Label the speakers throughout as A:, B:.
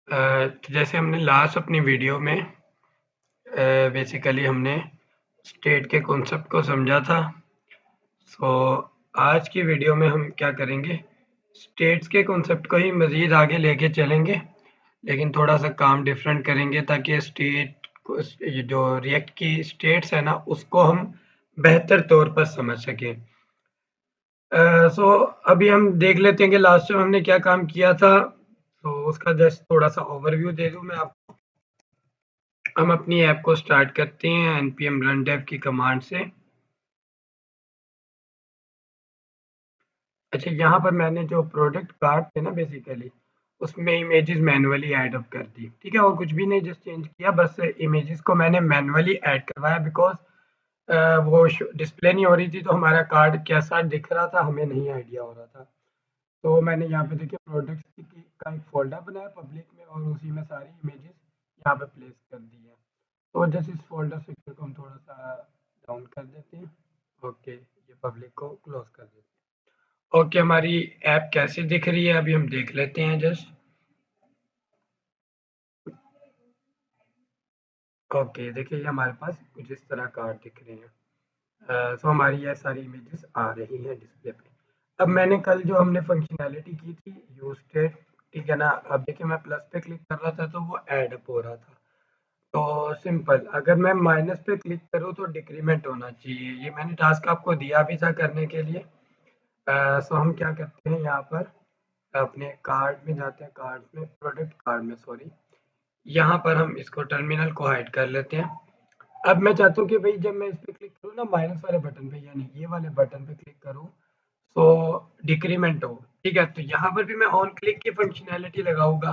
A: तो जैसे हमने लास्ट अपनी वीडियो में बेसिकली हमने स्टेट के कॉन्सेप्ट को समझा था। सो आज की वीडियो में हम क्या करेंगे, स्टेट्स के कॉन्सेप्ट को ही मज़ीद आगे लेके चलेंगे, लेकिन थोड़ा सा काम डिफरेंट करेंगे ताकि स्टेट को, ये जो रिएक्ट की स्टेट्स है ना, उसको हम बेहतर तौर पर समझ सकें। सो अभी हम देख लेते हैं कि लास्ट टाइम हमने क्या काम किया था। तो उसका जस्ट थोड़ा सा ओवरव्यू दे दूं मैं आपको। हम अपनी ऐप को स्टार्ट करते हैं npm run dev की कमांड से। अच्छा, यहाँ पर मैंने जो प्रोडक्ट कार्ड थे ना बेसिकली, उसमें इमेजेस मैनुअली ऐड अप कर दी। ठीक है, और कुछ भी नहीं, जस्ट चेंज किया, बस इमेजेस को मैंने मैनुअली ऐड करवाया बिकॉज वो डिस्प्ले नहीं हो रही थी, तो हमारा कार्ड कैसा दिख रहा था हमें नहीं आइडिया हो रहा था। तो मैंने यहाँ पे देखिए प्रोडक्ट्स का एक फ़ोल्डर बनाया पब्लिक में, और उसी में सारी इमेजेस यहाँ पे प्लेस कर दी है। तो जैसे इस फ़ोल्डर पिक्चर को हम थोड़ा-सा डाउन कर देते हैं। ओके, ये पब्लिक को क्लोज़ कर देते हैं। ओके, हमारी ऐप कैसी दिख रही है अभी हम देख लेते हैं जस्ट। ओके, देखिए ये हमारे पास कुछ इस तरह कार्ड दिख रहे हैं। सो हमारी ये सारी इमेजेस आ रही हैं डिस्प्ले पे। अब मैंने कल जो हमने फंक्शनैलिटी की थी यूज स्टेट, ठीक है ना, अब देखिए मैं प्लस पे क्लिक कर रहा था तो वो ऐड अप हो रहा था। तो सिंपल, अगर मैं माइनस पे क्लिक करूँ तो डिक्रीमेंट होना चाहिए। ये मैंने टास्क आपको दिया भी था करने के लिए। सो हम क्या करते हैं, यहाँ पर अपने कार्ड में जाते हैं, कार्ड में, प्रोडक्ट कार्ड में सॉरी, यहाँ पर हम इसको टर्मिनल को हाइड कर लेते हैं। अब मैं चाहता हूँ कि भाई जब मैं इस पे क्लिक करूँ ना माइनस वाले बटन पे, यानी ये वाले बटन पे क्लिक करूँ तो डिक्रीमेंट हो। ठीक है, तो यहाँ पर भी मैं ऑन क्लिक की फंक्शनैलिटी लगाऊंगा।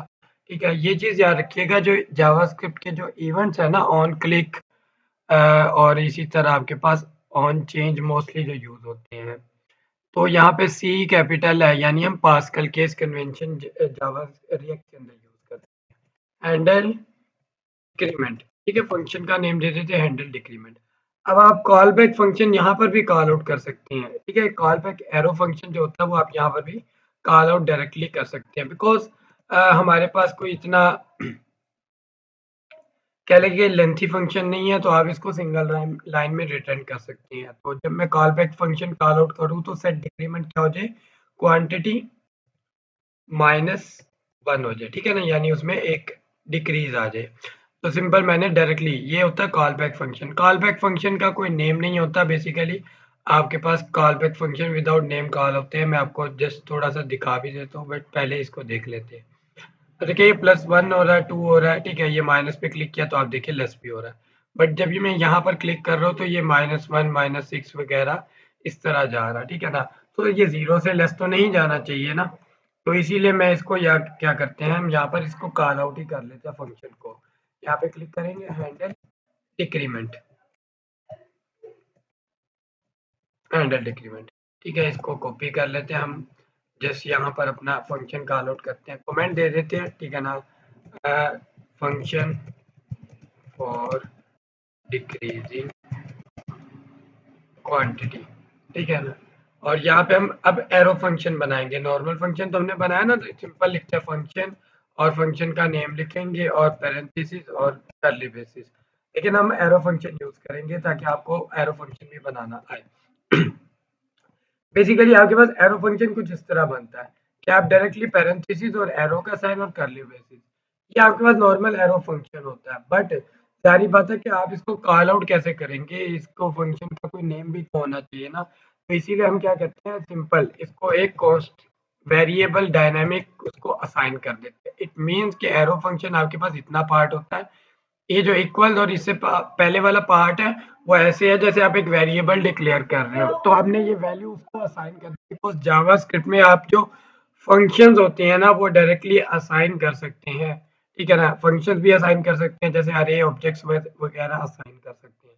A: ठीक है, ये चीज़ याद रखिएगा, जो जावास्क्रिप्ट के जो इवेंट्स है ना, ऑन क्लिक और इसी तरह आपके पास ऑन चेंज मोस्टली जो यूज होते हैं। तो यहाँ पे सी कैपिटल है, यानी हम pascal case convention Java React के अंदर यूज करते हैं। हैंडल डिक्रीमेंट, ठीक है, फंक्शन का नेम दे देते हैं हैंडल डिक्रीमेंट। अब आप कॉल बैक फंक्शन यहाँ पर भी कॉल आउट कर सकते हैं। ठीक है, कॉल बैक एरो फंक्शन जो होता है वो आप यहाँ पर भी कॉल आउट डायरेक्टली कर सकते हैं, बिकॉज हमारे पास कोई इतना कह लेंगे लेंथी फंक्शन नहीं है, तो आप इसको सिंगल लाइन में रिटर्न कर सकते हैं। तो जब मैं call back function call out करूँ तो सेट डिक्रीमेंट क्या हो जाए, क्वांटिटी -1 हो जाए। ठीक है ना, यानी उसमें एक डिक्रीज आ जाए। तो सिंपल मैंने डायरेक्टली, ये होता है call back function. Call back function का कोई नेम नहीं होता बेसिकली, आपके पास call back function without name call होते हैं। मैं आपको जस्ट थोड़ा सा दिखा भी देता हूँ, बट पहले इसको देख लेते हैं। तो देखिए ये +1 हो रहा है, 2 हो रहा है, ठीक है, ये माइनस पे क्लिक किया तो आप देखिए लेस भी हो रहा है। बट जब ये मैं यहाँ पर क्लिक कर रहा हूँ तो ये -1 -6 वगैरह इस तरह जा रहा है। ठीक है ना, तो ये 0 से लेस तो नहीं जाना चाहिए ना, तो इसीलिए मैं इसको या क्या करते हैं, हम यहाँ पर इसको कॉल आउट ही कर लेते हैं फंक्शन को। यहाँ पे क्लिक करेंगे हैंडल डिक्रीमेंट, हैंडल डिक्रीमेंट। ठीक है, इसको कॉपी कर लेते हैं हम, जस्ट यहाँ पर अपना फंक्शन कॉल आउट करते हैं, कमेंट दे देते हैं। ठीक है ना, फंक्शन फॉर डिक्रीजिंग क्वांटिटी। ठीक है ना, और यहाँ पे हम अब एरो फंक्शन बनाएंगे। नॉर्मल फंक्शन तो हमने बनाया ना, तो सिंपल लिखते हैं फंक्शन, और फंक्शन का नेम लिखेंगे और पैरेंथेसिस और कर्ली ब्रेसेस। लेकिन हम एरो फंक्शन यूज करेंगे ताकि आपको एरो फंक्शन भी बनाना आए। बेसिकली आपके पास एरो फंक्शन कुछ इस तरह बनता है कि आप डायरेक्टली पैरेंथेसिस और एरो का साइन और कर्ली ब्रेसेस, ये आपके पास नॉर्मल एरो फंक्शन होता है। बट सारी बात है कि आप इसको कॉल आउट कैसे करेंगे, इसको फंक्शन का कोई नेम भी तो होना चाहिए ना। तो इसीलिए हम क्या करते हैं, सिंपल इसको एक कॉस्ट वेरिएबल डायनामिक उसको असाइन कर देते हैं। इट मीन्स कि एरो फंक्शन आपके पास इतना पार्ट होता है, ये जो इक्वल और इससे पहले वाला पार्ट है वो ऐसे है जैसे आप एक वेरिएबल डिक्लेयर कर रहे हो, तो आपने ये वैल्यू उसको असाइन कर दी। बिकॉज जावास्क्रिप्ट में आप जो फंक्शंस होते हैं ना वो डायरेक्टली असाइन कर सकते हैं। ठीक है ना, फंक्शंस भी असाइन कर सकते हैं, जैसे अरे ऑब्जेक्ट्स वगैरह असाइन कर सकते हैं।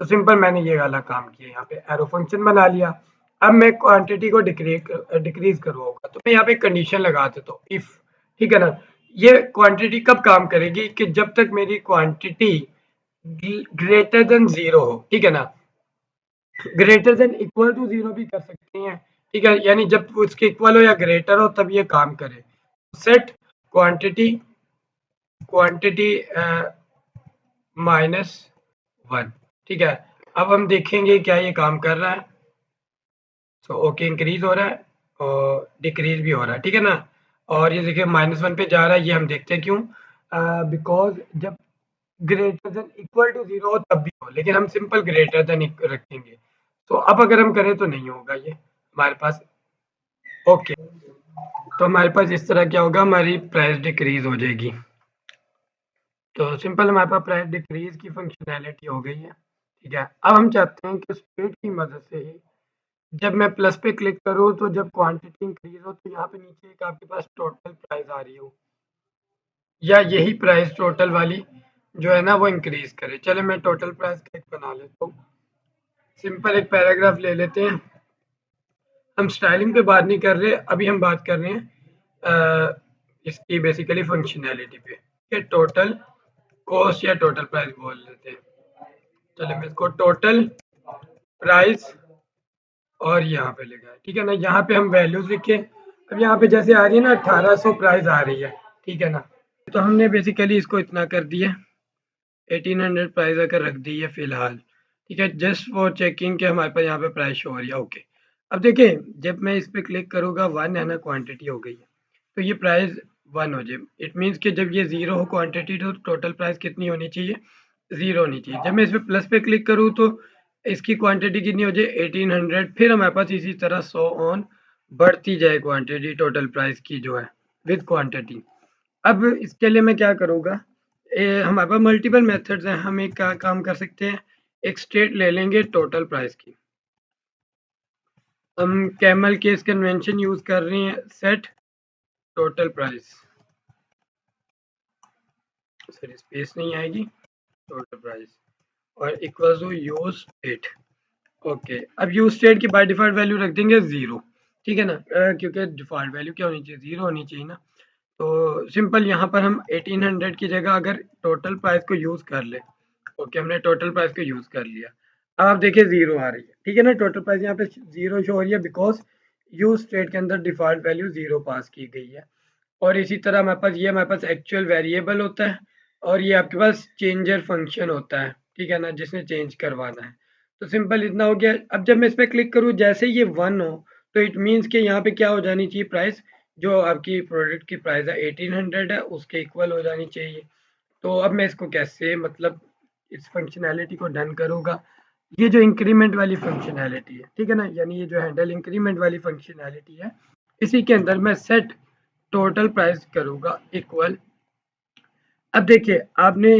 A: तो सिंपल मैंने ये वाला काम किया, यहाँ पे एरो फंक्शन बना लिया। अब मैं क्वांटिटी को डिक्रीज करवाऊंगा, तो मैं यहाँ पे कंडीशन लगा देता हूँ इफ। ठीक है ना, ये क्वांटिटी कब काम करेगी, कि जब तक मेरी क्वांटिटी ग्रेटर देन 0 हो। ठीक है ना, ग्रेटर देन इक्वल टू 0 भी कर सकते हैं। ठीक है, यानी जब उसके इक्वल हो या ग्रेटर हो तब ये काम करे। सेट क्वांटिटी क्वांटिटी -1, ठीक है। अब हम देखेंगे क्या ये काम कर रहा है। सो ओके, इंक्रीज हो रहा है और डिक्रीज भी हो रहा है, ठीक है ना। और ये देखिए -1 पे जा रहा है, ये हम देखते हैं क्यों। बिकॉज जब ग्रेटर देन इक्वल टू 0 हो तब भी हो, लेकिन हम सिंपल ग्रेटर देन रखेंगे। तो अब अगर हम करें तो नहीं होगा ये हमारे पास। ओके, तो हमारे पास इस तरह क्या होगा, हमारी प्राइस डिक्रीज हो जाएगी। तो सिंपल हमारे पास प्राइस डिक्रीज की फंक्शनैलिटी हो गई है, ठीक है। अब हम चाहते हैं कि स्प्लिट की मदद से ही जब मैं प्लस पे क्लिक करूँ तो जब क्वांटिटी इंक्रीज हो तो यहाँ पे नीचे एक आपके पास टोटल प्राइस आ रही हो, या यही प्राइस टोटल वाली जो है ना वो इंक्रीज करे। चले मैं टोटल प्राइस क्लिक बना लेता हूँ। सिंपल एक पैराग्राफ ले लेते हैं। हम स्टाइलिंग पे बात नहीं कर रहे, अभी हम बात कर रहे हैं इसकी बेसिकली फंक्शनैलिटी पे, कि टोटल कॉस्ट या टोटल प्राइस बोल लेते हैं। चलिए मैं इसको टोटल प्राइस और यहाँ पे लिखा है, ठीक है ना। यहाँ पे हम वैल्यूज लिखे। अब यहाँ पे जैसे आ रही है ना 1800 प्राइस आ रही है, ठीक है ना। तो हमने बेसिकली इसको इतना कर दिया, 1800 प्राइस अगर रख दी है फिलहाल, ठीक है, जस्ट फॉर चेकिंग के हमारे पास यहाँ पे प्राइस शो हो रही है। ओके, अब देखिए जब मैं इस पे क्लिक करूँगा 1 है ना, क्वांटिटी हो गई है, तो ये प्राइस 1 हो जाए। इट मीन्स कि जब ये 0 हो क्वांटिटी तो टोटल प्राइस कितनी होनी चाहिए, 0 होनी चाहिए। जब मैं इस पे प्लस पे क्लिक करूँ तो इसकी क्वांटिटी कितनी हो जाए, 1800। फिर हमारे पास इसी तरह सो ऑन बढ़ती जाए क्वांटिटी टोटल प्राइस की जो है विद क्वांटिटी। अब इसके लिए मैं क्या करूँगा, हमारे पास मल्टीपल मेथड्स हैं। हम एक काम कर सकते हैं, एक स्टेट ले लेंगे टोटल प्राइस की। हम कैमल केस कन्वेंशन यूज कर रहे हैं, set total price, sorry space नहीं आएगी, टोटल प्राइस और equal to use state. Okay, अब यूज स्टेट की बाय डिफॉल्ट वैल्यू रख देंगे 0, ठीक है ना। क्योंकि डिफॉल्ट वैल्यू क्या होनी चाहिए, 0 होनी चाहिए ना। तो सिंपल यहाँ पर हम 1800 की जगह अगर टोटल प्राइस को यूज कर ले। ओके, हमने टोटल प्राइस को यूज कर लिया। अब आप देखिए 0 आ रही है, ठीक है ना। टोटल प्राइस यहाँ पे 0 शो हो रही है बिकॉज यूज स्टेट के अंदर डिफॉल्ट वैल्यू 0 पास की गई है। और इसी तरह हमारे पास एक्चुअल वेरिएबल होता है और ये आपके पास चेंजर फंक्शन होता है, ठीक है ना, जिसने चेंज करवाना है। तो सिंपल इतना हो गया। अब जब मैं इस पर क्लिक करूँ जैसे ये 1 हो तो इट मीन्स कि यहाँ पे क्या हो जानी चाहिए, प्राइस जो आपकी प्रोडक्ट की प्राइस है 1800 है उसके इक्वल हो जानी चाहिए। तो अब मैं इसको कैसे मतलब इस फंक्शनैलिटी को डन करूँगा, ये जो इंक्रीमेंट वाली फंक्शनैलिटी है, ठीक है ना, यानी ये जो हैंडल इंक्रीमेंट वाली फंक्शनैलिटी है, इसी के अंदर मैं सेट टोटल प्राइस करूँगा इक्वल। अब देखिए आपने,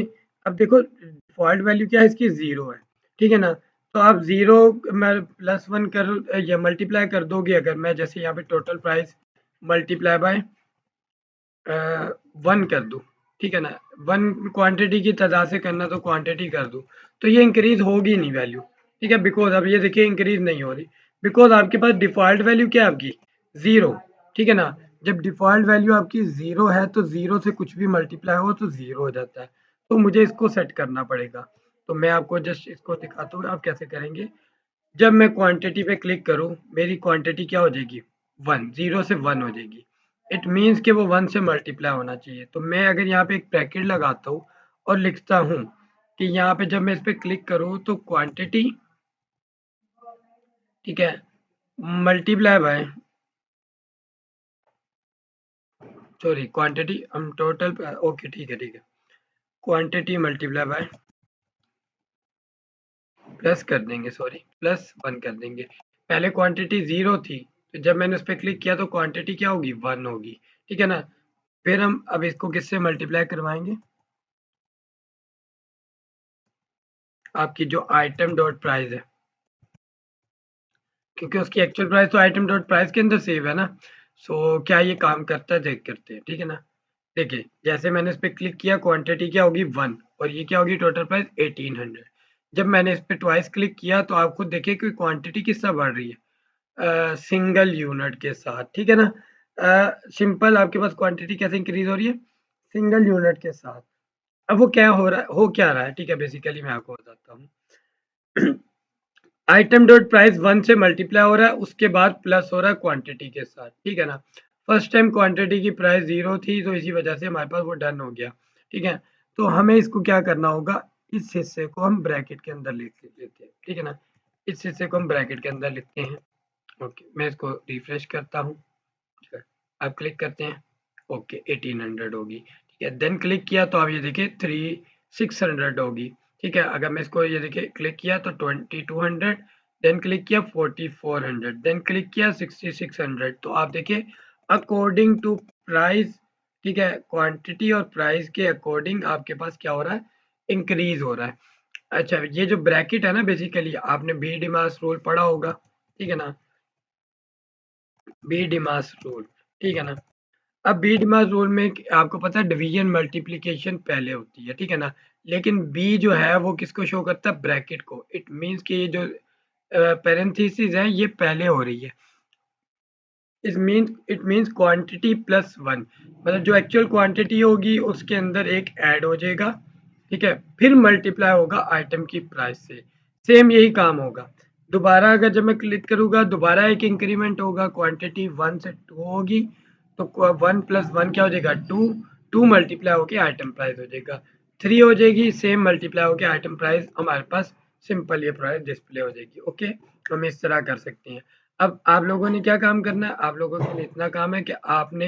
A: अब देखो डिफ़ॉल्ट वैल्यू क्या है इसकी, 0 है, ठीक है ना। तो आप 0 मैं +1 कर या मल्टीप्लाई कर दोगे, अगर मैं जैसे यहाँ पे टोटल प्राइस मल्टीप्लाई बाय 1 कर दूँ, ठीक है ना। 1 क्वांटिटी की तादाद से करना तो क्वांटिटी कर दूँ, तो ये इंक्रीज़ होगी नहीं वैल्यू, ठीक है। बिकॉज़ अब ये देखिए इंक्रीज़ नहीं हो रही, बिकॉज़ आपके पास डिफ़ॉल्ट वैल्यू क्या है आपकी 0, ठीक है ना। जब डिफ़ॉल्ट वैल्यू आपकी 0 है तो 0 से कुछ भी मल्टीप्लाई हो तो 0 हो जाता है। तो मुझे इसको सेट करना पड़ेगा। तो मैं आपको जस्ट इसको दिखाता हूँ आप कैसे करेंगे। जब मैं क्वांटिटी पे क्लिक करूँ, मेरी क्वांटिटी क्या हो जाएगी, 1, 0 से 1 हो जाएगी। इट मीन्स कि वो 1 से मल्टीप्लाई होना चाहिए। तो मैं अगर यहाँ पे एक ब्रैकेट लगाता हूँ और लिखता हूँ कि यहाँ पे जब मैं इस पे क्लिक करूँ तो क्वांटिटी, ठीक है, मल्टीप्लाई बाय, सॉरी क्वांटिटी हम टोटल, ओके ठीक है ठीक है, क्वांटिटी मल्टीप्लाई बाय प्लस कर देंगे, सॉरी +1 कर देंगे। पहले क्वांटिटी 0 थी, तो जब मैंने उस पर क्लिक किया तो क्वांटिटी क्या होगी, 1 होगी, ठीक है ना। फिर हम अब इसको किससे मल्टीप्लाई करवाएंगे, आपकी जो आइटम डॉट प्राइस है, क्योंकि उसकी एक्चुअल प्राइस तो आइटम डॉट प्राइस के अंदर सेव है ना। सो क्या ये काम करता है चेक करते हैं, ठीक है ना। देखिए जैसे मैंने इस पे क्लिक किया क्वांटिटी क्या होगी 1 और ये क्या होगी टोटल प्राइस 1800। जब मैंने इस पे ट्वाइस क्लिक किया तो आप खुद देखिए कि क्वांटिटी किस तरह बढ़ रही है, सिंगल यूनिट के साथ, ठीक है ना। सिंपल आपके पास क्वांटिटी कैसे इंक्रीज हो रही है, सिंगल यूनिट के साथ। अब वो क्या हो रहा है, हो क्या रहा है, ठीक है, बेसिकली मैं आपको बताता हूँ। आइटम डॉट प्राइस 1 से मल्टीप्लाई हो रहा है, उसके बाद प्लस हो रहा है क्वांटिटी के साथ, ठीक है ना। फर्स्ट टाइम क्वांटिटी की प्राइस 0 थी तो इसी वजह से हमारे पास वो डन हो गया, ठीक है। तो हमें इसको क्या करना होगा, इस हिस्से को हम ब्रैकेट के अंदर लिख लेते हैं, ठीक है ना। इस हिस्से को हम ब्रैकेट के अंदर लिखते हैं। ओके, मैं इसको रिफ्रेश करता हूँ। अब क्लिक करते हैं। ओके, 1800 होगी, ठीक है। देन क्लिक किया तो आप ये देखिए 3600 होगी, ठीक है। अगर मैं इसको ये देखिए क्लिक किया तो 2200, देन क्लिक किया 4400, देन क्लिक किया 6600। तो आप देखिए अकॉर्डिंग टू प्राइस, ठीक है, क्वांटिटी और प्राइस के अकॉर्डिंग आपके पास क्या हो रहा है, इंक्रीज हो रहा है। अच्छा, ये जो ब्रैकेट है ना, बेसिकली आपने बी डिमास रूल पढ़ा होगा, ठीक है ना, बी डिमास रूल, ठीक है ना। अब बी डिमास रूल में आपको पता है डिवीजन मल्टीप्लिकेशन पहले होती है, ठीक है ना। लेकिन बी जो है वो किसको शो करता है, ब्रैकेट को। इट मींस कि ये जो पैरेंथेसिस है ये पहले हो रही है। It means quantity plus one, मतलब जो एक्चुअल क्वांटिटी होगी उसके अंदर एक ऐड हो जाएगा, ठीक है, फिर मल्टीप्लाई होगा आइटम की प्राइस से। सेम यही काम होगा। दोबारा अगर जब मैं क्लिक करूंगा दोबारा एक इंक्रीमेंट होगा, क्वांटिटी 1 से 2 होगी, तो 1 प्लस 1 क्या हो जाएगा, 2। 2 मल्टीप्लाई होके आइटम प्राइस हो जाएगा, 3 हो जाएगी, सेम मल्टीप्लाई होके आइटम प्राइस हमारे पास सिंपल ये प्राइस डिस्प्ले हो जाएगी। ओके, हम इस तरह कर सकते हैं। अब आप लोगों ने क्या काम करना है, आप लोगों के लिए इतना काम है कि आपने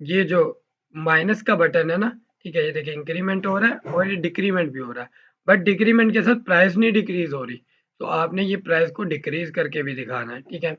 A: ये जो माइनस का बटन है ना, ठीक है, ये देखिए इंक्रीमेंट हो रहा है और ये डिक्रीमेंट भी हो रहा है, बट डिक्रीमेंट के साथ प्राइस नहीं डिक्रीज हो रही, तो आपने ये प्राइस को डिक्रीज करके भी दिखाना है, ठीक है।